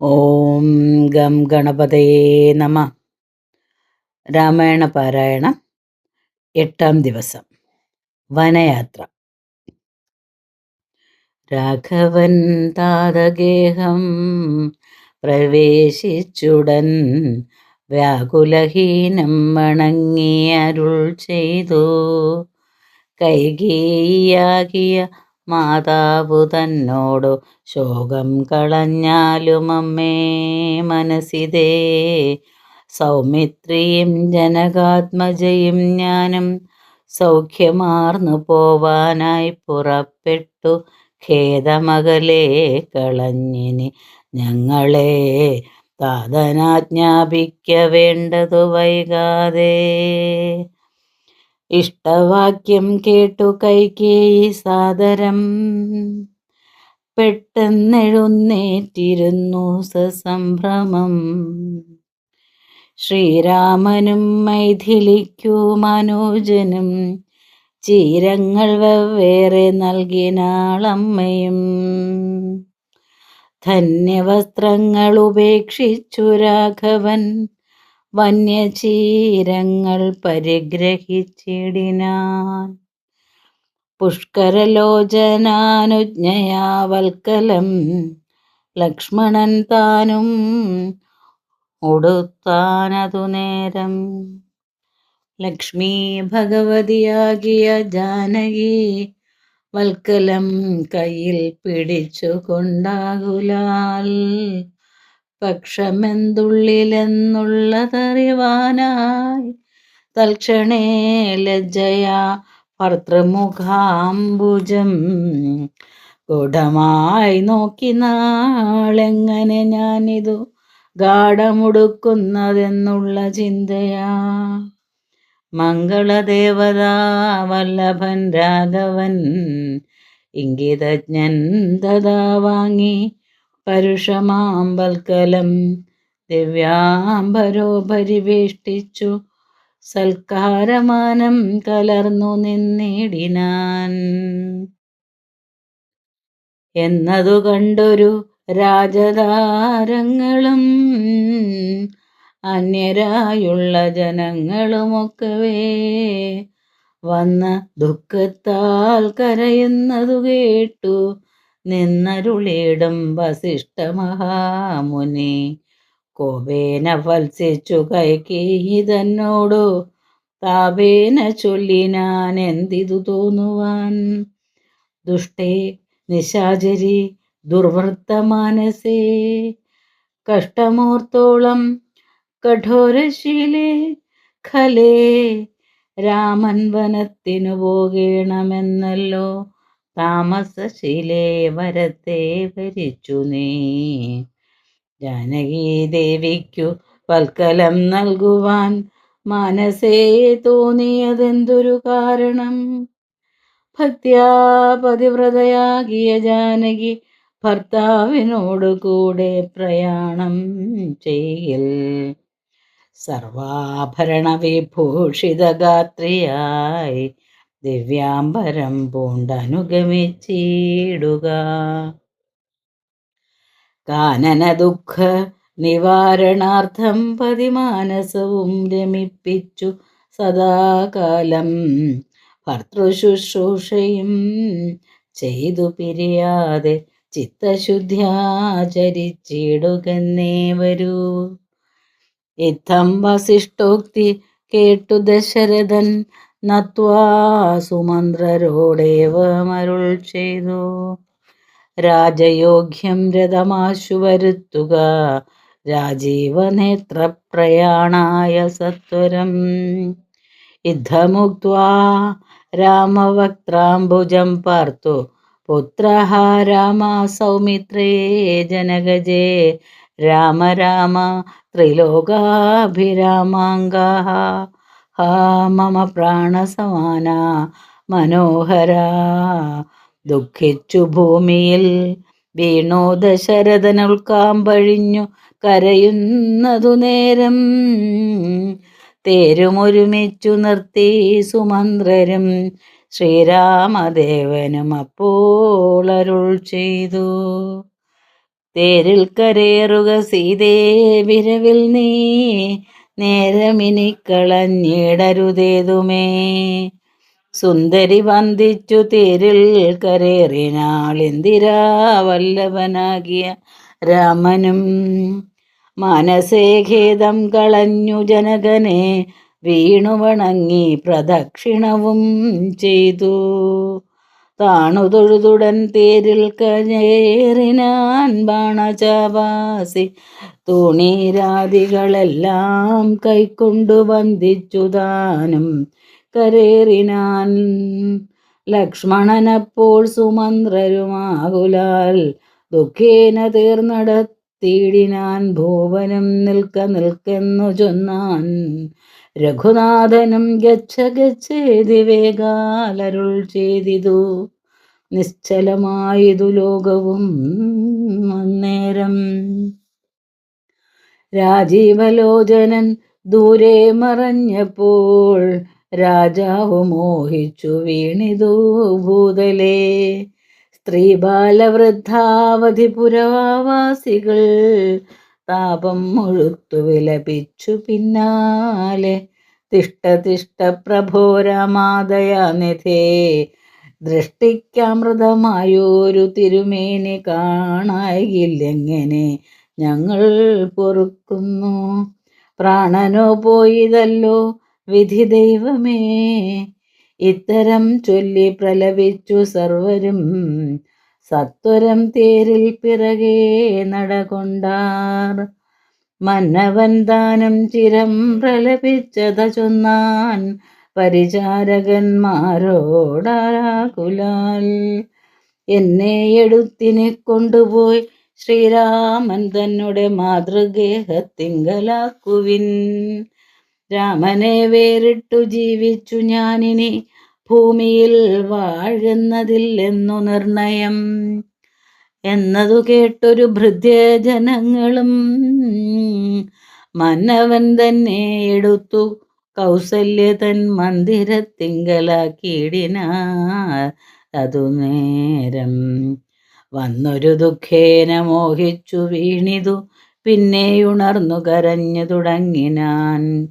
ഓം gum ഗണപതയേ നമ. രാമായണ പാരായണം 8-ാം ദിവസം. വനയാത്ര. രാഘവൻ താതഗേഹം പ്രവേശിച്ചുടൻ വ്യാകുലഹീനം വണങ്ങി അരുൾ ചെയ്തു. കൈകേയിയാകിയ മാതാവു തന്നോടു ശോകം കളഞ്ഞാലും അമ്മേ മനസ്സിതേ, സൗമിത്രിയും ജനകാത്മജയും ഞാനും സൗഖ്യമാർന്നു പോവാനായി പുറപ്പെട്ടു. ഖേദമകലെ കളഞ്ഞിനി ഞങ്ങളെ താതനാജ്ഞാപിക്ക വേണ്ടതു വൈകാതെ. ഇഷ്ടവാക്യം കേട്ടു കൈകേയി സാദരം പെട്ടെന്നെഴുന്നേറ്റിരുന്നു സസംഭ്രമം. ശ്രീരാമനും മൈഥിലിക്കു മനോജനും ചീരങ്ങൾ വെവ്വേറെ നൽകിനാളമ്മയും. ധന്യവസ്ത്രങ്ങൾ ഉപേക്ഷിച്ചു രാഘവൻ വന്യചീരങ്ങൾ പരിഗ്രഹിച്ചിടിനാൻ. പുഷ്കരലോചനാനുജ്ഞയാ വൽക്കലം ലക്ഷ്മണൻ താനും ഉടുത്താനതു നേരം. ലക്ഷ്മി ഭഗവതിയാകിയ ജാനകി വൽക്കലം കയ്യിൽ പിടിച്ചു കൊണ്ടാകുലാൽ പക്ഷമെന്തുള്ളിലെന്നുള്ളതറിവാനായി തൽക്ഷണേ ലജ്ജയാ ഭർതൃമുഖാംബുജം ഗൂഢമായി നോക്കി നാളെങ്ങനെ ഞാനിതു ഗാഠമുടുക്കുന്നതെന്നുള്ള ചിന്തയാ. മംഗളദേവതാ വല്ലഭൻ രാഘവൻ ഇംഗിതജ്ഞൻ തഥാ വാങ്ങി പരുഷമാമ്പൽക്കലം ദിവ്യാംബരോ പരിവേഷ്ടിച്ചു സൽക്കാരമാനം കലർന്നു നിന്നിടിനാൻ. എന്നതു കണ്ടൊരു രാജതാരങ്ങളും അന്യരായുള്ള ജനങ്ങളുമൊക്കവേ വന്ന ദുഃഖത്താൽ കരയുന്നതു കേട്ടു നിന്നരുളിയിടും വസിഷ്ഠ മഹാമുനി. കോപേന ഫൽസിച്ചു കൈകേയി തന്നോടു താപേന ചൊല്ലിനാൻ എന്തിതു തോന്നുവാൻ. ദുഷ്ടേ നിശാചരി ദുർവൃത്തമാനസേ, കഷ്ടമോർത്തോളം കഠോരശീലേ ഖലേ. രാമൻ വനത്തിനു പോകേണമെന്നല്ലോ താമസശീലേ വരത്തെ വരിച്ചു നീ. ജാനകീ ദേവിക്കു വൽക്കലം നൽകുവാൻ മനസ്സേ തോന്നിയതെന്തൊരു കാരണം. ഭക്ത്യാ പതിവ്രതയാകിയ ജാനകി ഭർത്താവിനോടു കൂടെ പ്രയാണം ചെയ്യിൽ. സർവാഭരണ വിഭൂഷിത ഗാത്രിയായി ദിവ്യാംബരം പൂണ്ടനുഗമിച്ചിടുക. കാനന ദുഃഖ നിവാരണാർത്ഥം പതിമാനസവും രമിപ്പിച്ചു സദാകാലം ഭർതൃശുശ്രൂഷയും ചെയ്തു പിരിയാതെ ചിത്തശുദ്ധ്യാചരിച്ചിടുകന്നേ വരൂ. ഇത്തം വസിഷ്ഠോക്തി കേട്ടു ദശരഥൻ നത്വാ സുമന്ത്രരോടേവമരുൾ ചെയ്തു. രാജയോഗ്യം രഥമാശു വരുത്തുക, രാജീവനേത്രപ്രയാണായ സത്വരം. യുദ്ധമുക്ത്വാ രാമവക്ത്രാംബുജം പാർത്തു പുത്രഃ രാമ സൗമിത്രേ ജനകജേ. രാമ രാമ ത്രിലോകാഭിരാമാംഗഃ ഹാ മമ പ്രാണസമാന മനോഹര. ദുഃഖിച്ചു ഭൂമിയിൽ വീണു ദശരഥനുൽക്കാമ്പഴിഞ്ഞു കരയുന്നതു നേരം. തേരുമൊരുമിച്ചു നിർത്തി സുമന്ത്രരും ശ്രീരാമദേവനും അപ്പോൾ അരുൾ ചെയ്തു. തേരിൽ കരേറുക സീതേ വിരവിൽ നീ, നേരമിനി കളഞ്ഞിടരുതേതുമേ. സുന്ദരി വന്ദിച്ചു തേരിൽ കരേറിനാളിന്ദിരാ വല്ലഭനാകിയ രാമനും. മനസേ ഖേദം കളഞ്ഞു ജനകനെ വീണു വണങ്ങി പ്രദക്ഷിണവും ചെയ്തു. താണു തൊഴുതുടൻ തേരിൽ കരേറിനാൻ ബാണചാപാസി തൂണീരാദികളെല്ലാം കൈക്കൊണ്ടു വന്ദിച്ചു താനും കരേറിനാൻ. ലക്ഷ്മണനപ്പോൾ സുമന്ത്രരുമാകുലാൽ ദുഃഖേന തീർന്നടത്തിയിടിനാൻ. ഭൂവനം നിൽക്ക നിൽക്കെന്നു ചൊന്നാൻ രഘുനാഥനും. ഗച്ഛ ഗച്ഛേതി വേഗാലരുൾ ചെയ്തിതു. നിശ്ചലമായതു ലോകവും അന്നേരം. രാജീവലോചനൻ ദൂരെ മറഞ്ഞപ്പോൾ രാജാവു മോഹിച്ചു വീണിതു ഭൂതലേ. സ്ത്രീ ബാലവൃദ്ധാവധി പുരവാസികൾ താപം മുഴുത്തു വിലപിച്ചു പിന്നാലെ. തിഷ്ട തിഷ്ട പ്രഭോ രാമാദയാനിധേ, ദൃഷ്ടിക്കാമൃതമായൊരു തിരുമേനി കാണായില്ലെങ്ങനെ ഞങ്ങൾ പൊറുക്കുന്നു. പ്രാണനോ പോയതല്ലോ വിധി ദൈവമേ. ഇത്തരം ചൊല്ലി പ്രലപിച്ചു സർവരും. സത്വരം തേരിൽ പിറകെ നടകൊണ്ടാർ. മന്നവൻ ദാനം ചിരം പ്രലപിച്ചത ചൊന്നാൻ പരിചാരകന്മാരോടാകുലാൽ. എന്നെ എടുത്തിനെ കൊണ്ടുപോയി ശ്രീരാമൻ തന്നെ മാതൃഗേഹത്തിങ്കലാക്കുവിൻ. രാമനെ വേറിട്ടു ജീവിച്ചു ഞാനിനി ഭൂമിയിൽ വാഴുന്നതില്ലെന്നു നിർണയം എന്നതു കേട്ടൊരു ഭൃത്യജനങ്ങളും മന്നവൻ തന്നെ എടുത്തു കൗസല്യതൻ മന്ദിരത്തിങ്കലാക്കിയിടിനാതു നേരം. വന്നൊരു ദുഃഖേന മോഹിച്ചു വീണിതു പിന്നെയുണർന്നു കരഞ്ഞു തുടങ്ങിനാൻ.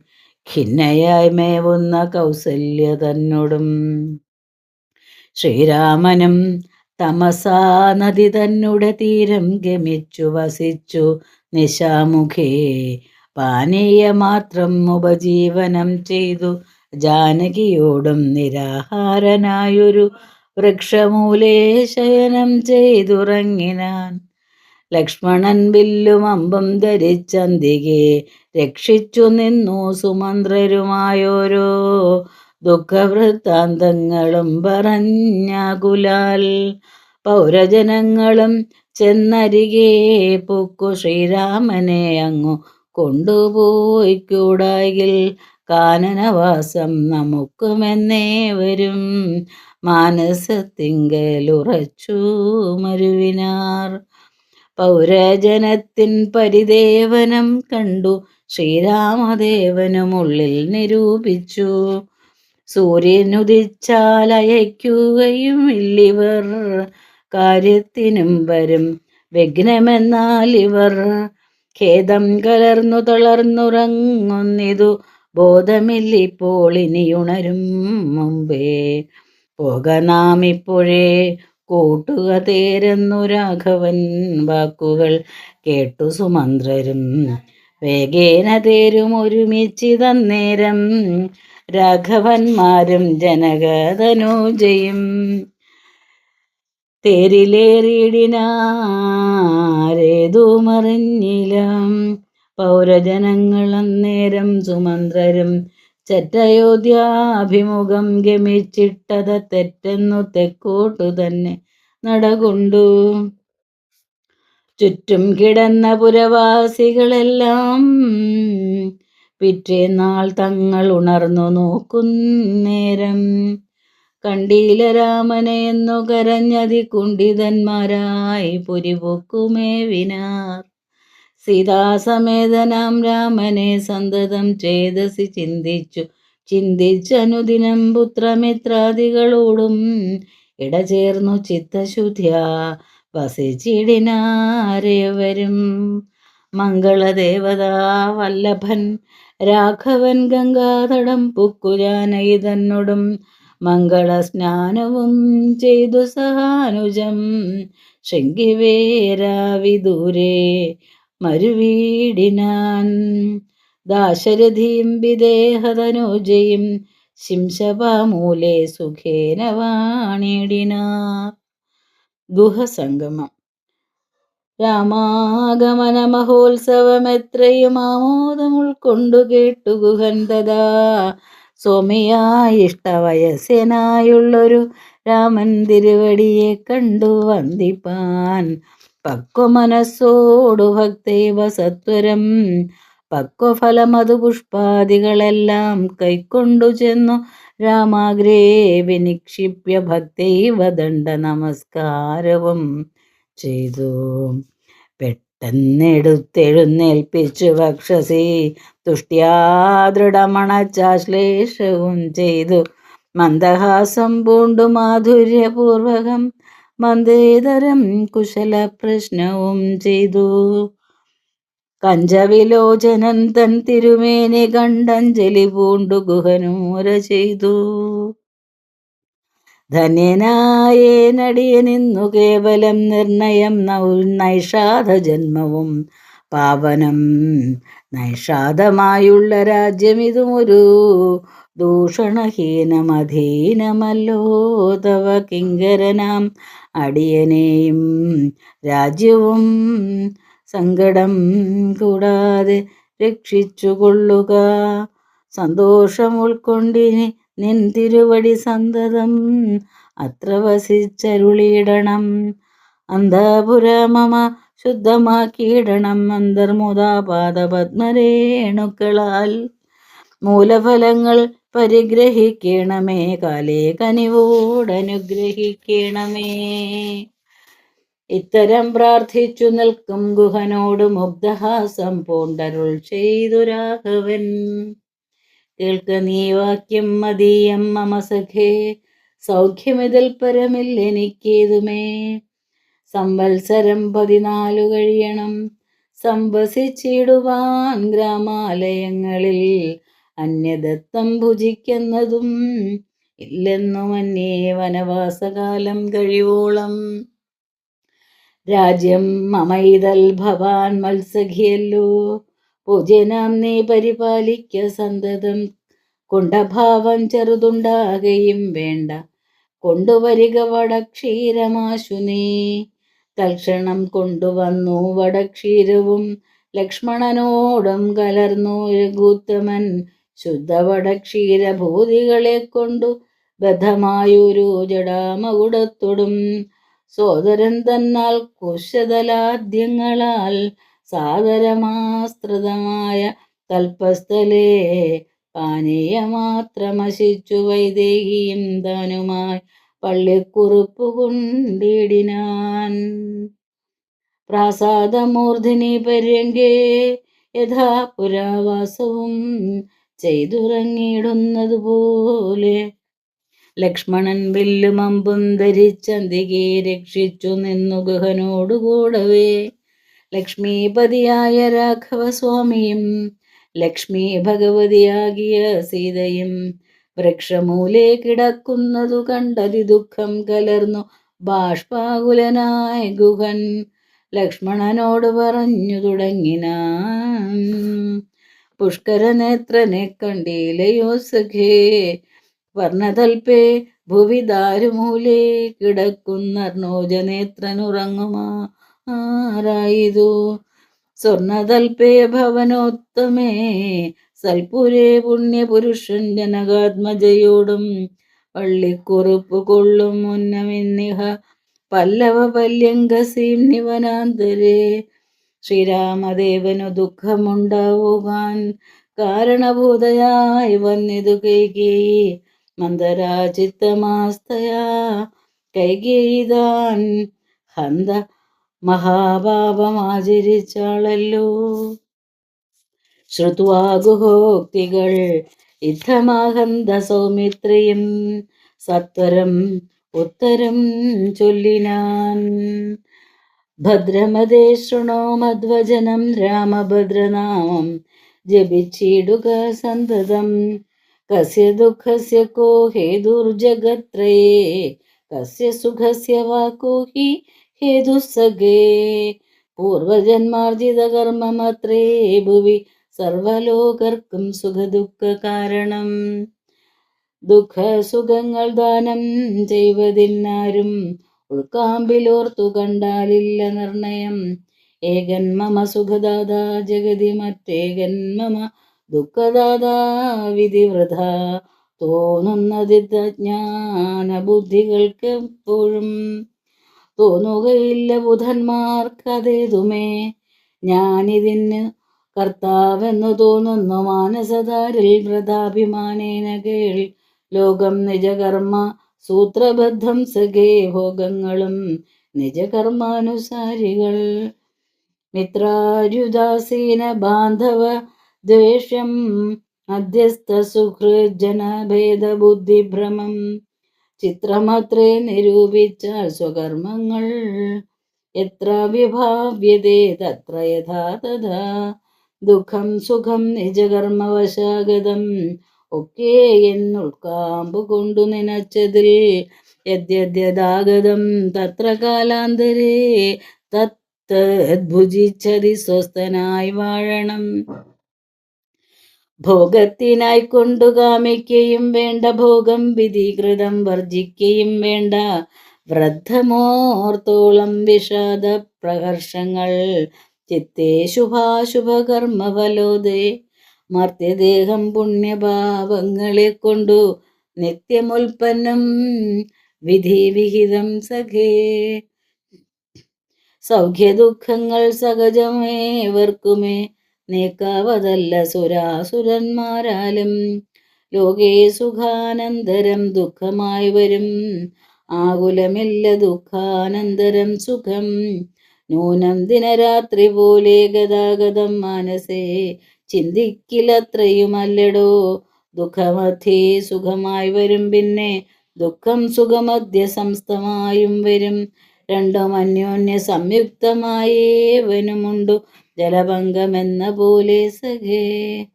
ഖിന്നയായി മേവുന്ന കൗസല്യ തന്നോടും ശ്രീരാമനും തമസാ നദി തന്നെ തീരം ഗമിച്ചു വസിച്ചു നിശാമുഖേ. പാനീയമാത്രം ഉപജീവനം ചെയ്തു ജാനകിയോടും നിരാഹാരനായൊരു വൃക്ഷമൂലേ ശയനം ചെയ്തുറങ്ങിനാൻ. ലക്ഷ്മണൻ വില്ലും അമ്പും ധരിച്ചന്തികെ രക്ഷിച്ചു നിന്നു സുമന്ത്രരുമായോരോ ദുഃഖവൃത്താന്തങ്ങളും പറഞ്ഞാകുലാൽ. പൗരജനങ്ങളും ചെന്നരികെ പൊക്കു ശ്രീരാമനെ അങ്ങു കൊണ്ടുപോയിക്കൂടായിൽ കാനനവാസം നമുക്കുമെന്നേവരും മാനസത്തിങ്കലുറച്ചു മരുവിനാർ. പൗരജനത്തിൻ പരിദേവനം കണ്ടു ശ്രീരാമദേവനുമുള്ളിൽ നിരൂപിച്ചു. സൂര്യനുദിച്ചാൽ അയക്കുകയും ഇല്ലിവർ, കാര്യത്തിനും വരും വിഘ്നമെന്നാൽ ഇവർ. ഖേദം കലർന്നു തളർന്നുറങ്ങുന്നിതു ബോധമില്ലിപ്പോൾ ഇനിയുണരും മുമ്പേ. പോക നാം ഇപ്പോഴേ കൂട്ടുക തേരെന്നു രാഘവൻ വാക്കുകൾ കേട്ടു സുമന്ത്രരും. വേഗേന തേരും ഒരുമിച്ചിതന്നേരം രാഘവന്മാരും ജനകതനൂജയും. തേരിലേറിയിടിനാരേതുമറിഞ്ഞില്ല പൗരജനങ്ങൾ അന്നേരം. സുമന്ത്രരും ചെറ്റയോധ്യാഭിമുഖം ഗമിച്ചിട്ടത തെറ്റെന്നു തെക്കോട്ടു തന്നെ നടകൊണ്ടു. ചുറ്റും കിടന്ന പുരവാസികളെല്ലാം പിറ്റേന്നാൾ തങ്ങൾ ഉണർന്നു നോക്കുന്നേരം കണ്ടീല രാമനെ എന്നു കരഞ്ഞതി കുണ്ഠിതന്മാരായി പുരിപൊക്കുമേവിനാർ. സീതാസമേതനാം രാമനെ സന്തതം ചേതസി ചിന്തിച്ചനുദിനം പുത്രമിത്രാദികളോടും ഇടചേർന്നു ചിത്തശുദ്ധ്യാ വസിച്ചിടിനാരേവരും. മംഗളദേവതാ വല്ലഭൻ രാഘവൻ ഗംഗാതടം പുക്കുജാനകി തന്നോടും മംഗളസ്നാനവും ചെയ്തു സഹാനുജം ശൃംഗിവേരാവിദൂരെ മരുവീടിനാൻ. ദാശരഥിയും വിദേഹതനോജയും ശിംശപാമൂലെ സുഖേന വാണിടിനാർ. ഗുഹസംഗമം. രാമാഗമന മഹോത്സവമെത്രയും ആമോദം ഉൾക്കൊണ്ടു കേട്ടു ഗുഹൻ തഥാ. സോമിയായിഷ്ടവയസ്യനായുള്ളൊരു രാമൻ തിരുവടിയെ കണ്ടു വന്ദിപ്പാൻ. പക്വമനസ്സോടു ഭക്തൈവ സത്വരം പക്വഫലമതു പുഷ്പാദികളെല്ലാം കൈക്കൊണ്ടു ചെന്നു രാമാഗ്രേ വിനിക്ഷിപ്യ ഭക്തൈവ ദണ്ഡ നമസ്കാരവും ചെയ്തു. പെട്ടെന്നെടുത്തെഴുന്നേൽപ്പിച്ചു വക്ഷസി തുഷ്ട്യാ ദൃഢമണച്ചാശ്ലേഷവും ചെയ്തു. മന്ദഹാസം പൂണ്ടു മാധുര്യപൂർവകം മന്ദേതരം കുശല പ്രശ്നവും ചെയ്തു. കഞ്ചവിലോചനൻ തൻ തിരുമേനി കണ്ടഞ്ജലി പൂണ്ടു ഗുഹനൂര ചെയ്തു. ധന്യനായേനടിയനിന്നു കേവലം നിർണയം നൈഷാദ ജന്മവും പാവനം നൈഷാദമായുള്ള രാജ്യമിതുമൊരു ദൂഷണഹീനമധീനമല്ലോ തവ കിങ്കരനാം അടിയനെയും രാജ്യവും സങ്കടം കൂടാതെ രക്ഷിച്ചുകൊള്ളുക. സന്തോഷം ഉൾക്കൊണ്ടിനി നിൻ തിരുവടി സന്തതം അത്ര വസിച്ചരുളിയിടണം. അന്തഃപുരമമ ശുദ്ധമാക്കിയിടണം അന്തർമുദാ പാദപത്മരേണുക്കളാൽ. മൂലഫലങ്ങൾ പരിഗ്രഹിക്കണമേ കാലേ കനിവോടനുഗ്രഹിക്കണമേ. ഇത്തരം പ്രാർത്ഥിച്ചു നിൽക്കും ഗുഹനോട് മുഗ്ധഹാസം പൂണ്ടരുൾ ചെയ്തു രാഘവൻ. കേൾക്ക നീ വാക്യം മതീയം മമ സഖേ, സൗഖ്യമിതിൽ പരമില്ലെനിക്കേതുമേ. സംവത്സരം 14 കഴിയണം സംവസിച്ചിടുവാൻ ഗ്രാമാലയങ്ങളിൽ. അന്യദത്തം ഭുജിക്കുന്നതും ഇല്ലെന്നു മന്യേ വനവാസകാലം കഴിവോളം. രാജ്യം മമൈതൽ ഭവാൻ മത്സഖിയല്ലോ, പൂജ്യനാം നീ പരിപാലിക്ക സന്തതം. കുണ്ഠഭാവം ചെറുതുണ്ടാകുകയും വേണ്ട, കൊണ്ടുവരിക വടക്ഷീരമാശു നീ. തൽക്ഷണം കൊണ്ടുവന്നു വടക്ഷീരവും ലക്ഷ്മണനോടും കലർന്നു രഘുത്തമൻ. ശുദ്ധ വടക്ഷീരഭൂതികളെ കൊണ്ടു ബദ്ധമായൊരു ജടാമകുടത്തൊടും സോദരൻ തന്നാൽ കുശതലാദ്യങ്ങളാൽ സാദരമാസ്തൃതമായ തൽപസ്ഥലേ പാനീയമാത്രമശിച്ചു വൈദേഹിയും താനുമായി പള്ളിക്കുറുപ്പു കൊണ്ടിടിനാൻ. പ്രാസാദമൂർധിനി പര്യങ്കേ യഥാ പുരാവാസവും ചെയ്തുറങ്ങിയിടുന്നതുപോലെ. ലക്ഷ്മണൻ വില്ലും അമ്പും ധരിച്ചന്തികെ രക്ഷിച്ചു നിന്നു ഗുഹനോടുകൂടവേ. ലക്ഷ്മീപതിയായ രാഘവസ്വാമിയും ലക്ഷ്മി ഭഗവതിയാകിയ സീതയും വൃക്ഷമൂലെ കിടക്കുന്നതു കണ്ടതി ദുഃഖം കലർന്നു ബാഷ്പാകുലനായ ഗുഹൻ ലക്ഷ്മണനോട് പറഞ്ഞു തുടങ്ങിനാൻ. പുഷ്കരനേത്രനെ കണ്ടീലയോ സഖേ, വർണ്ണതൽപേ ഭുവി ദാരുമൂലേ കിടക്കുന്നർണോജനേത്രനുറങ്ങുമാറായതു. സ്വർണതൽപേ ഭവനോത്തമേ സൽപുരേ പുണ്യപുരുഷൻ ജനകാത്മജയോടും പള്ളിക്കുറുപ്പു കൊള്ളും മുന്നമിന്നിഹ പല്ലവ പല്യങ്കസീം നിവനാന്തരേ. ശ്രീരാമദേവനു ദുഃഖമുണ്ടാവുവാൻ കാരണഭൂതയായി വന്നിതു കൈകേയി. മന്ദരാചിത്തമാസ്തയാ കൈകേയിതാൻ ഹന്ത മഹാപാപമാചരിച്ചാളല്ലോ. ശ്രുത്വാ ഗുഹോക്തികൾ ഇത്തമാഹന്ത സൗമിത്രിയും സത്വരം ഉത്തരം ചൊല്ലിനാൻ. ഭദ്രമതേ ശൃണോ മധ്വചനം രാമഭദ്രനാമം ജപിച്ചിടുക സന്തതം. കസ്യ ദുഃഖസ്യ കോ ഹേതുർജഗത്രയേ കസ്യ സുഖസ്യ വാ കോ ഹി ഹേതുസ്സഗേ. പൂർവജന്മാർജിത കർമ്മമത്രേ ഭുവി സർവലോകർക്കും സുഖദുഃഖ കാരണം. ദുഃഖസുഖങ്ങൾ ദാനം ചെയ്വതിനാരും ഉൾക്കാമ്പിലോർത്തു കണ്ടാലില്ല നിർണയം. ഏകൻ മമ സുഖദാതാ ജഗതി മറ്റേകൻ മമ ദുഃഖദാതാ വിധിവൃഥ. തോന്നുന്നതിജ്ഞാന ബുദ്ധികൾക്ക് എപ്പോഴും തോന്നുകയില്ല ബുധന്മാർക്കതേതുമേ. ഞാനിതിന് കർത്താവെന്നു തോന്നുന്നു മാനസധാരിൽ വ്രതാഭിമാനേന കേൾ. ലോകം നിജകർമ്മ സൂത്രബദ്ധം സഖേ ഭോഗങ്ങളും നിജകർമാനുസാരികൾ. മിത്രാരുദാസീന ബാന്ധവ ദ്വേഷം മധ്യസ്ഥ സുഹൃജനഭേദബുദ്ധിഭ്രമം. ചിത്രമത്രേ നിരൂപിച്ചാൽ സ്വകർമ്മങ്ങൾ എത്ര വിഭാവ്യതേ തത്ര യഥാ തഥാ. ദുഃഖം സുഖം നിജകർമ്മവശാഗതം ഒക്കെ എന്നുൾക്കാമ്പു കൊണ്ടു നനച്ചതിൽ യദ്യദ്യദാഗതം തത്ര കാലാന്തരേ തദ്ഭുജിച്ചതി സ്വസ്ഥനായി വാഴണം. ഭോഗത്തിനായി കൊണ്ടു കാമിക്കയും വേണ്ട ഭോഗം വിധികൃതം വർജിക്കയും വേണ്ട. വൃദ്ധമോർത്തോളം വിഷാദ പ്രഹർഷങ്ങൾ ചിത്തേ ശുഭാശുഭകർമ്മഫലോദേ. മർത്യദേഹം പുണ്യഭാവങ്ങളെ കൊണ്ടു നിത്യമുൽപ്പന്നം വിധിവിഹിതം സഖേ. സൗഖ്യദുഃഖങ്ങൾ സഹജമേവർക്കുമേ നീക്കാവതല്ല സുരാസുരന്മാരാലും. ലോകേ സുഖാനന്തരം ദുഃഖമായി വരും ആകുലമില്ല ദുഃഖാനന്തരം സുഖം. നൂനം ദിനരാത്രി പോലെ ഗതാഗതം മാനസേ ചിന്തിക്കിലത്രയുമല്ലടോ. ദുഃഖമധ്യേ സുഖമായി വരും പിന്നെ ദുഃഖം സുഖമധ്യ സംസ്ഥമായും വരും. രണ്ടും അന്യോന്യ സംയുക്തമായേവനുമുണ്ടു ജലഭംഗമെന്ന പോലെ സഖേ.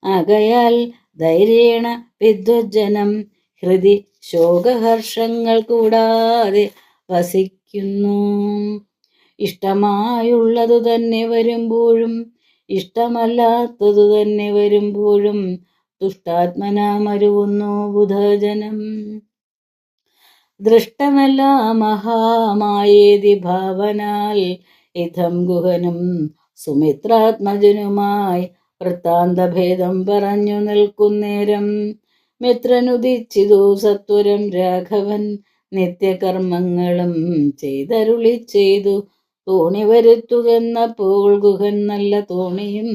ആകയാൽ ധൈര്യേണ വിദ്വജ്ജനം ഹൃദി ശോകഹർഷങ്ങൾ കൂടാതെ വസിക്കുന്നു. ഇഷ്ടമായുള്ളതു തന്നെ വരുമ്പോഴും ഇഷ്ടമല്ലാത്തതു തന്നെ വരുമ്പോഴും ദുഷ്ടാത്മനാമരുവുന്നു ബുധജനം. ദൃഷ്ടമെല്ലാം മഹാമായേതി ഭാവനാൽ ഇതം ഗുഹനും സുമിത്രാത്മജനുമായി വൃത്താന്തഭേദം പറഞ്ഞു നിൽക്കുന്നേരം മിത്രനുദിച്ചിതു സത്വരം രാഘവൻ. നിത്യകർമ്മങ്ങളും ചെയ്തരുളി ചെയ്തു തോണി വരുത്തുകെന്നപ്പോൾ ഗുഹൻ നല്ല തോണിയും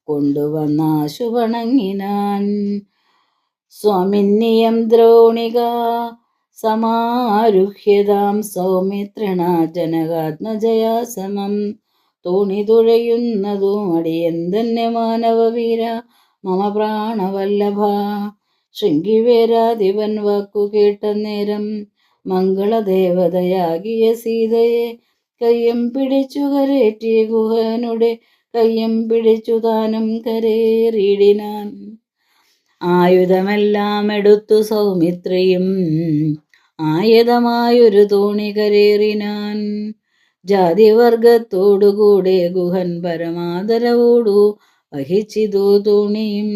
കൊണ്ടുവന്നാശു വണങ്ങിനാൻ. സ്വാമിന്നിയം ദ്രോണിക സമാരുഹ്യതാം സൗമിത്രണ ജനകാത്മജയാ സമം. തോണി തുഴയുന്നതും അടിയൻ തന്നെ മാനവവീര മമ പ്രാണവല്ലഭ. ശൃംഗിവേരാധിപൻ വാക്കു കേട്ട നേരം മംഗളദേവതയാകിയ സീതയെ കയ്യം പിടിച്ചു കരേറ്റി ഗുഹനുടെ കയ്യം പിടിച്ചു താനും കരേറിയിടിനാൻ. ആയുധമെല്ലാം എടുത്തു സൗമിത്രിയും ആയുധമായൊരു തോണി കരേറിനാൻ. ജാതിവർഗത്തോടുകൂടെ ഗുഹൻ പരമാദരവോടു വഹിച്ചിതു തോണിയും.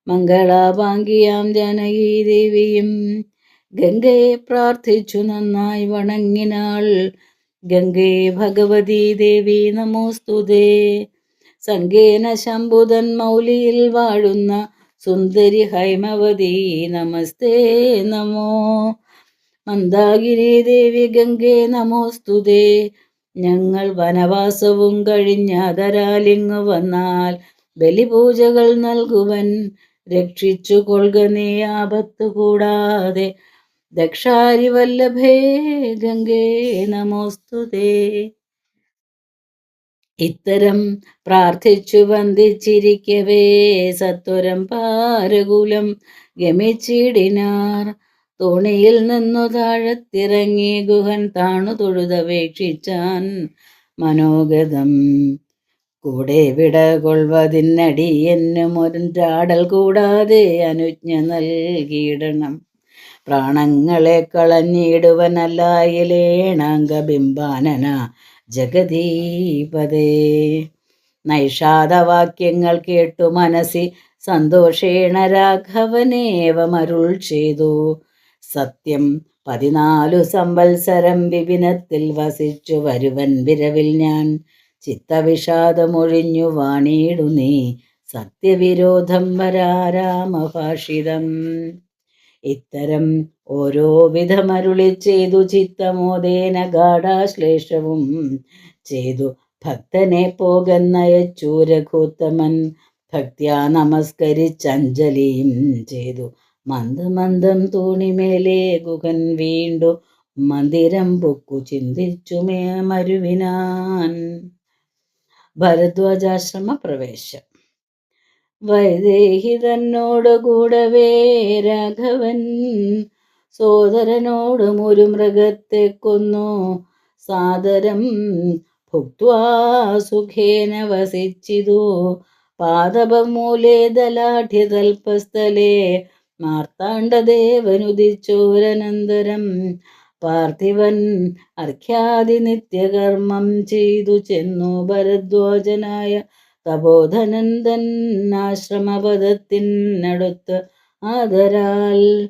മംഗളാപാങ്കിയാം ജാനകീദേവിയും ഗംഗയെ പ്രാർത്ഥിച്ചു നന്നായി വണങ്ങിനാൾ. ഗംഗേ ഭഗവതീ ദേവി നമോസ്തുതേ. സംഗേന ശംഭുതൻ മൗലിയിൽ വാഴുന്ന സുന്ദരി ഹൈമവതി നമസ്തേ നമോ. മന്ദാകിരി ദേവി ഗംഗേ നമോസ്തുതേ. ഞങ്ങൾ വനവാസവും കഴിഞ്ഞതരാലിങ്ങു വന്നാൽ ബലിപൂജകൾ നൽകുവൻ. രക്ഷിച്ചു കൊള്ളുക നീ ആപത്തു കൂടാതെ. ദക്ഷാരി വല്ലഭേ ഗംഗേ നമോസ്തുതേ. ഇത്തരം പ്രാർത്ഥിച്ചു വന്ദിച്ചിരിക്കവേ സത്വരം പാരകുലം ഗമിച്ചിടിനാർ. തോണിയിൽ നിന്നു താഴത്തിറങ്ങി ഗുഹൻ താണു തൊഴുതപേക്ഷിച്ചാൻ മനോഗതം. കൂടെ വിടകൊള്ളുവതിനടിയെന്നു മൊരാടൽ കൂടാതെ അനുജ്ഞ നൽകിയിടണം. പ്രാണങ്ങളെ കളഞ്ഞിടുവനല്ലായിലേണാംഗബിംബാനന ജഗദീപതേ. നൈഷാദവാക്യങ്ങൾ കേട്ടു മനസ്സി സന്തോഷേണ രാഘവനേവമരുൾ ചെയ്തു. സത്യം 14 സംവത്സരം വിപിനത്തിൽ വസിച്ചു വരുവൻ വിരവിൽ ഞാൻ. ചിത്തവിഷാദമൊഴിഞ്ഞു വാണിയിടു നീ സത്യവിരോധം വരാരാമഭാഷിതം. ഇത്തരം ഓരോ വിധമരുളി ചെയ്തു ചിത്തമോദേന ഗാഢാശ്ലേഷവും ചെയ്തു ഭക്തനെ പോകുന്നയച്ചു രഘുത്തമൻ. ഭക്ത്യാ നമസ്കരിച്ചഞ്ജലിയും ചെയ്തു മന്ദമന്ദം തോണിമേലെ ഗുഹൻ വീണ്ടു മന്ദിരം പൊക്കു ചിന്തിച്ചു മരുവിനാൻ. ഭരദ്വാജാശ്രമ പ്രവേശം. വൈദേഹി തന്നോട് കൂടവേ രാഘവൻ സോദരനോടും ഒരു മൃഗത്തെ കൊന്നു സാദരം ഭുക്ത്വാ സുഖേന വസിച്ചിതു. പാദപമൂലേ ദലാഢ്യതൽപസ്ഥലേ മാർത്താണ്ഡദേവനുദിച്ചോരനന്തരം പാർത്ഥിവൻ അർഘ്യാദി നിത്യകർമ്മം ചെയ്തു ചെന്നു ഭരദ്വാജനായ തപോധനന്ദൻ ആശ്രമപദത്തിനടുത്ത് ആദരാൽ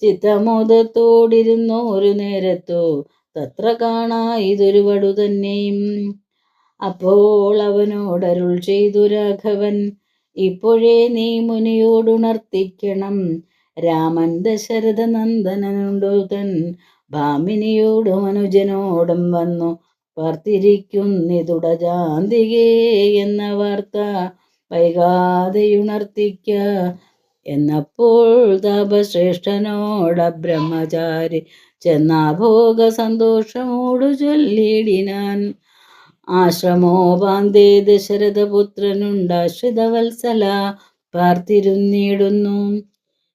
ചിത്തമോദത്തോടിരുന്നോരു നേരത്തു തത്ര കാണായിതൊരു വടു തന്നെയും. അപ്പോൾ അവനോടരുൾ ചെയ്തു രാഘവൻ, ഇപ്പോഴേ നീ മുനിയോടുണർത്തിക്കണം. രാമൻ ദശരഥ നന്ദനനുണ്ടു തൻ ഭാമിനിയോടും അനുജനോടും വന്നു പാർത്തിരിക്കുന്നിതുടജാന്തികേ എന്ന വാർത്ത വൈകാതെയുണർത്തിക്ക. എന്നപ്പോൾ താപശ്രേഷ്ഠനോട ബ്രഹ്മചാരി ചെന്നാഭോഗ സന്തോഷമോടു ചൊല്ലിടിനാൻ. ആശ്രമോപാന്തേ ദശരഥപുത്രനുണ്ടാശ്രിതവത്സല പാർത്തിരുന്നിടുന്നു.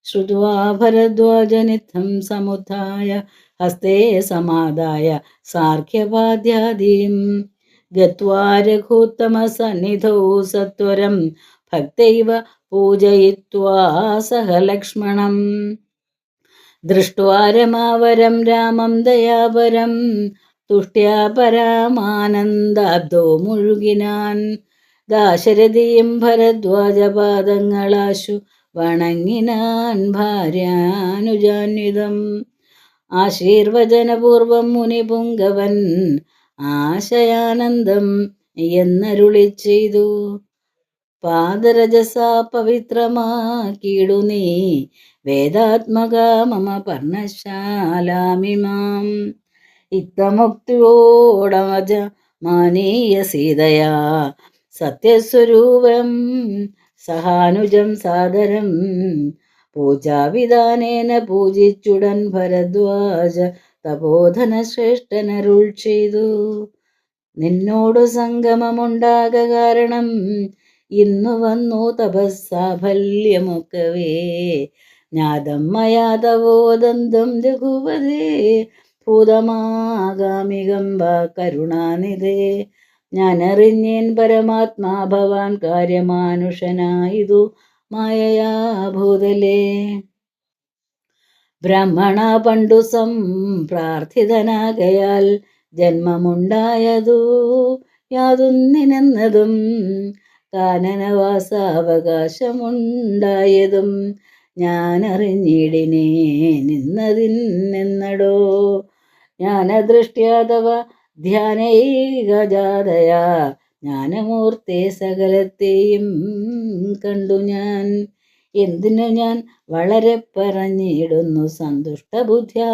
ശ്രുത്വാ ഭരദ്വാജനിത്തം സമുദ്ധായ ഹസ്തേ സമാദായ സാർഘ്യപാദ്യാദീം ഗത്വാ രഘുത്തമസന്നിധൗ സത്വരം ഭക്തൈവ പൂജയിത്വാ സഹ ലക്ഷ്മണം. ദൃഷ്ട്വാ രമാവരം രാമം ദയാപരം തുഷ്ട്യാ പരമാനന്ദാബ്ദോ മുഴുകിനാൻ. ദാശരഥിയും ഭരദ്വാജപാദങ്ങളാശു വണങ്ങിനാൻ ഭാര്യാനുജാന്വിതം. ആശീർവചനപൂർവം മുനിപുങ്കവൻ ആശയാനന്ദം എന്നരുളി ചെയ്തു. പാദരജസാ പവിത്രമാക്കിയിടു നീ വേദാത്മക മമ പർണശാലാമിമാം. ഇത്തമുക്തിയോടമജ മാനീയ സീതയാ സത്യസ്വരൂപം സഹാനുജം സാദരം പൂജാവിധാനേന പൂജിച്ചുടൻ ഭരദ്വാജ തപോധന ശ്രേഷ്ഠനരുൾ ചെയ്തു. നിന്നോടു സംഗമമുണ്ടാക കാരണം ഇന്നു വന്നു തപസ്സാഫല്യമൊക്കവേ. ജ്ഞാതം മയാ തവോദന്തം രഘുപതേ ഭൂതമാഗാമികം വാ കരുണാനിധേ. ഞാനറിഞ്ഞേൻ പരമാത്മാ ഭവാൻ കാര്യമാനുഷനായിതു മായയാ ഭൂതലേ. ബ്രാഹ്മണ പണ്ടു പ്രാർത്ഥിതനാകയാൽ ജന്മമുണ്ടായതു യാതൊന്നിനെന്നതും കാനനവാസാവകാശമുണ്ടായതും ഞാനറിഞ്ഞിടിനേ നിന്നതിന്നെന്നടോ. ജ്ഞാനദൃഷ്ട്യാതവ ധ്യാനൈകജാതയാ ജ്ഞാനമൂർത്തെ സകലത്തെയും കണ്ടു ഞാൻ. എന്തിനു ഞാൻ വളരെ പറഞ്ഞിടുന്നു സന്തുഷ്ടബുദ്ധ്യാ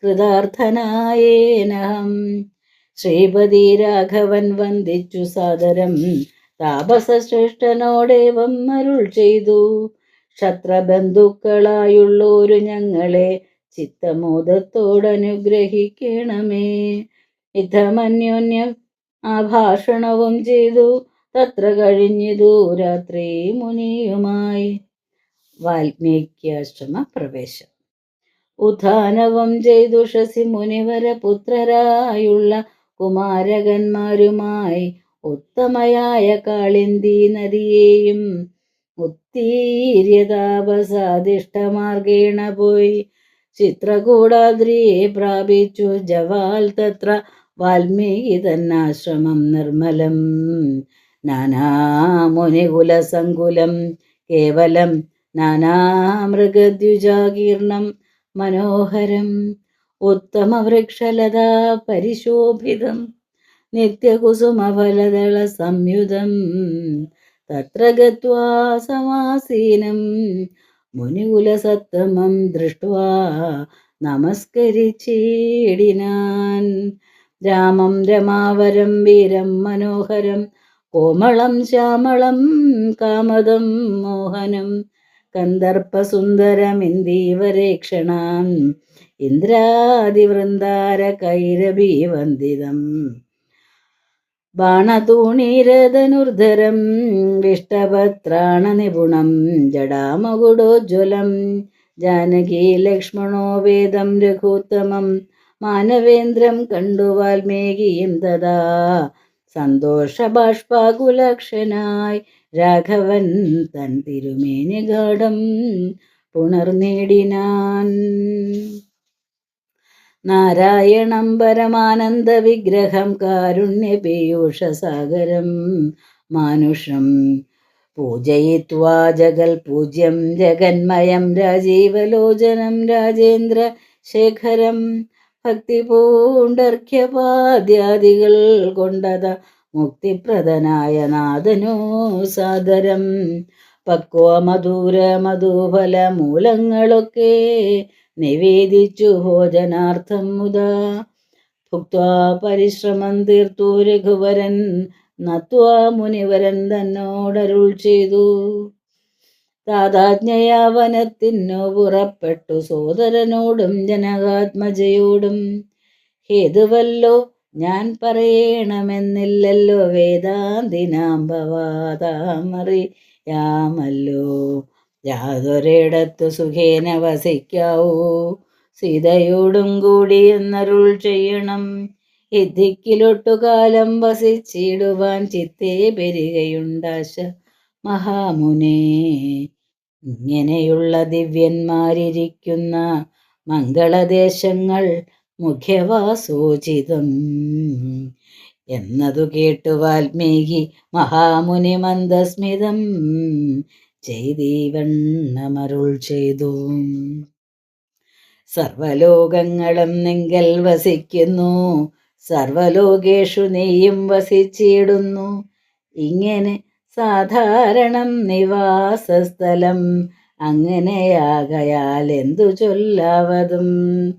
കൃതാർത്ഥനായേനഹം. ശ്രീപതി രാഘവൻ വന്ദിച്ചു സാദരം താപസശ്രേഷ്ഠനോടേവം അരുൾ ചെയ്തു. ക്ഷത്രബന്ധുക്കളായുള്ളോരു ഞങ്ങളെ ചിത്തമോദത്തോടനുഗ്രഹിക്കണമേ. ഇത്തമന്യോന്യം ആഭാഷണവും ചെയ്തു തത്ര കഴിഞ്ഞിതു രാത്രി മുനിയുമായി. വാൽമീകിയാശ്രമ പ്രവേശം. ഉത്ഥാനവും ചെയ്തു ഷസി മുനിവര പുത്രരായുള്ള കുമാരകന്മാരുമായി ഉത്തമയായ കാളിന്തി നദിയെയും ഉത്തീര്യതാപസാദിഷ്ടമാർഗേണ പോയി ചിത്രകൂടാദ്രിയെ പ്രാപിച്ചു ജവാൽ തത്ര വാൽമീകി തന്നാശ്രമം നിർമ്മലം നാനാമുനികുലസങ്കുലം കേവലം നാനാമൃഗദ്വിജാകീർണം മനോഹരം ഉത്തമവൃക്ഷലതാ പരിശോഭിതം നിത്യകുസുമഫലദള സംയുതം തത്ര ഗത്വാ സമാസീനം മുനികുലസത്തമം ദൃഷ്ട്വാ നമസ്കരിച്ചിടിനാൻ രാമം രമാവരം വീരം മനോഹരം കോമളം ശ്യാമളം കാമദം മോഹനം കന്ദർപ്പസുന്ദരമിന്ദീവരേക്ഷണാം ഇന്ദ്രാദിവൃന്ദാരകൈരഭീവന്ദിതം ബാണതൂണീരധനുർധരം വിഷ്ടപത്രാണനിപുണം ജടാമകുടോജ്വലം ജാനകീ ലക്ഷ്മണോ വേദം രഘുത്തമം മാനവേന്ദ്രം കണ്ടു വാൽമീകിയും തഥാ സന്തോഷബാഷ്പാകുലക്ഷനായി രാഘവൻ തൻ തിരുമേനി ഗാഠം പുണർനേടിനാൻ നാരായണം പരമാനന്ദ വിഗ്രഹം കാരുണ്യപീയൂഷസാഗരം മാനുഷം പൂജയിത്വാ ജഗൽ പൂജ്യം ജഗന്മയം രാജീവലോചനം രാജേന്ദ്ര ശേഖരം ഭക്തി പൂണ്ടർഘ്യപാദ്യാദികൾ കൊണ്ടത മുക്തിപ്രദനായ നാഥനോ സാദരം പക്വ മധുര മധുഫല മൂലങ്ങളൊക്കെ നിവേദിച്ചു ഭോജനാർത്ഥം മുതാ ഭുക്വാ പരിശ്രമം തീർത്തു രഘുവരൻ നത്വാ മുനിവരൻ തന്നോടരുൾ ചെയ്തു താതാജ്ഞയാ വനത്തിനു പുറപ്പെട്ടു സോദരനോടും ജനകാത്മജയോടും ഹേതുവല്ലോ ഞാൻ പറയണമെന്നില്ലല്ലോ വേദാന്തിനാം ഭവാതാമറിയാമല്ലോ യാതൊരിടത്തു സുഖേന വസിക്കാവൂ സീതയോടും കൂടി എന്നരുൾ ചെയ്യണം ഇദ്ദിക്കിലൊട്ടുകാലം വസിച്ചിടുവാൻ ചിത്തേ പെരുകയുണ്ടാശ മഹാമുനേ ഇങ്ങനെയുള്ള ദിവ്യന്മാരിരിക്കുന്ന മംഗളദേശങ്ങൾ മുഖ്യവാസോചിതം എന്നതു കേട്ടു വാൽമീകി മഹാമുനി മന്ദസ്മിതം ചെയ്തീവണ്ണമരുൾ ചെയ്തു സർവലോകങ്ങളും നിങ്കൽ വസിക്കുന്നു സർവലോകേഷു നീയും വസിച്ചിടുന്നു ഇങ്ങനെ സാധാരണം നിവാസസ്ഥലം അങ്ങനെയാകയാൽ എന്തു ചൊല്ലാവതും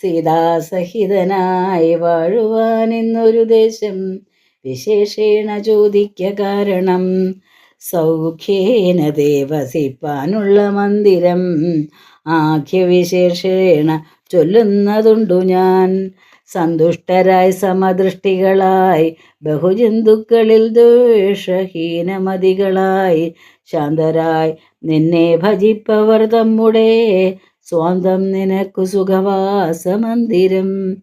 സീതാസഹിതനായി വാഴുവാൻ ഇന്നൊരു ദേശം വിശേഷേണ ചോദിക്ക കാരണം സൗഖ്യേന ദേവസിപ്പാനുള്ള മന്ദിരം ആഖ്യവിശേഷേണ ചൊല്ലുന്നതുണ്ടു ഞാൻ സന്തുഷ്ടരായി സമദൃഷ്ടികളായി ബഹുജന്തുക്കളിൽ ദ്വേഷഹീനമതികളായി ശാന്തരായി നിന്നെ ഭജിപ്പവർ തമ്മുടെ സ്വാന്തം നിനക്കു സുഖവാസമന്ദിരം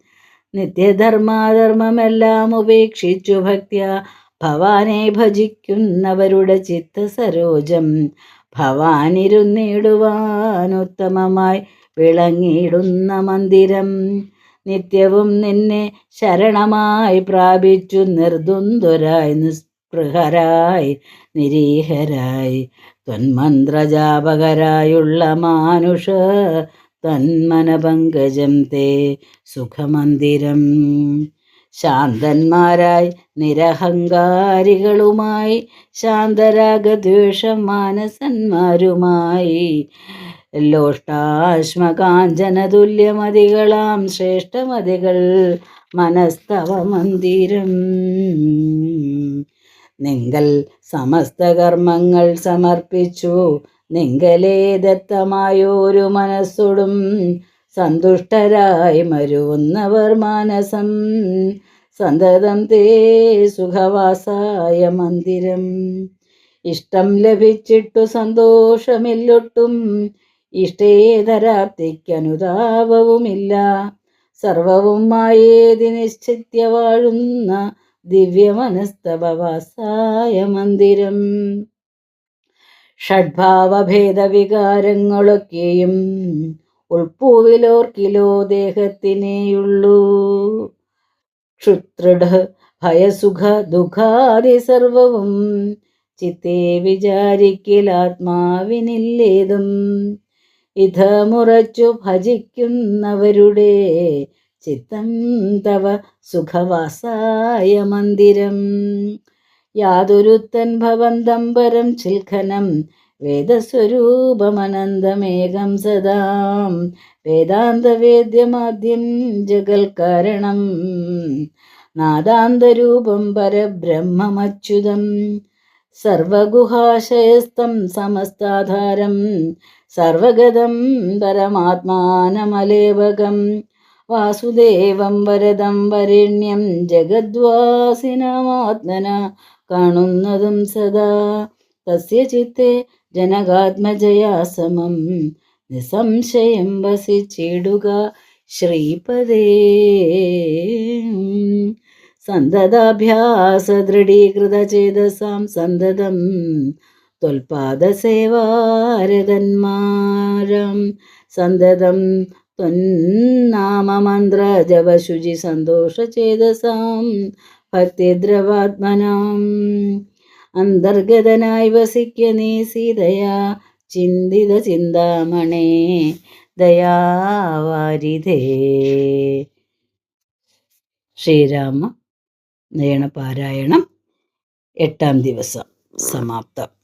നിത്യധർമാധർമ്മമെല്ലാം ഉപേക്ഷിച്ചു ഭക്ത്യ ഭവാനെ ഭജിക്കുന്നവരുടെ ചിത്തസരോജം ഭവാനിരുന്നിടുവാനുത്തമമായി വിളങ്ങിയിടുന്ന മന്ദിരം നിത്യവും നിന്നെ ശരണമായി പ്രാപിച്ചു നിർദ്വന്ദ്വരായി നിസ്പൃഹരായി നിരീഹരായി ത്വന്മന്ത്രജാപകരായുള്ള മാനുഷ തന്മനപങ്കജം തേ സുഖമന്ദിരം ശാന്തന്മാരായി നിരഹങ്കാരികളുമായി ശാന്തരാഗദ്വേഷം മാനസന്മാരുമായി ലോഷ്ടാശ്മകാഞ്ചനതുല്യമതികളാം ശ്രേഷ്ഠമതികൾ മനസ്തവ മന്ദിരം നിങ്കൽ സമസ്ത കർമ്മങ്ങൾ സമർപ്പിച്ചു നിങ്കലേ ദത്തമായൊരു മനസ്സോടും സന്തുഷ്ടരായി മരുവുന്നവർ മാനസം സന്തതം തേ സുഖവാസായ മന്ദിരം ഇഷ്ടം ലഭിച്ചിട്ടു സന്തോഷമില്ലൊട്ടും ഇഷ്ടേതരാപ്തിക്കനുതാപവുമില്ല. സർവവും മായേതി നിശ്ചിത്യ വാഴുന്ന ദിവ്യമനസ്തവവാസായ മന്ദിരം. ഷഡ്ഭാവഭേദവികാരങ്ങളൊക്കെയും ഉൾപ്പൂവിലോർക്കിലോ ദേഹത്തിനേയുള്ളൂ. ക്ഷുത്രിട് ഭയസുഖ ദുഃഖാദി സർവവും ചിത്തേ വിചാരിക്കലാത്മാവിനില്ലേതും. ഇഥമുറച്ചു ഭജിക്കുന്നവരുടെ ചിത്തം തവ സുഖവാസായ മന്ദിരം. യാതൊരുത്തൻ ഭവന്തം പരം ചിൽഖനം വേദസ്വരൂപമനന്തമേകം സദാം. വേദാന്തവേദ്യമാദ്യം ജഗൽക്കാരണം നാദാന്തരൂപം പരബ്രഹ്മമച്യുതം. സർവഗുഹാശയസ്ഥം സമസ്താധാരം സർവഗതം പരമാത്മാനമലേവകം. വാസുദേവം വരദം വരേണ്യം ജഗദ്വാസിനമാത്മന കാണുന്നതും സദാ. തസ്യ ചിത്തെ ജനകാത്മജയാ സമം നിസംശയം വസിച്ചിടുക ശ്രീപദേ. സന്തതാഭ്യാസദൃഢീകൃതചേതസാം സന്തതം ത്വൽപാദസേവാരതന്മാരം. സന്തതം ത്വന്നാമമന്ത്രജപശുചി സന്തോഷചേതസാം ഭക്തിദ്രവാത്മനാം. അന്തർഗതനായി വസിക്ക നീ സീതയാ ചിന്തിത ചിന്താമണേ ദയാവാരിധേ. ശ്രീരാമ നയനപാരായണം 8ാം ദിവസം സമാപ്തം.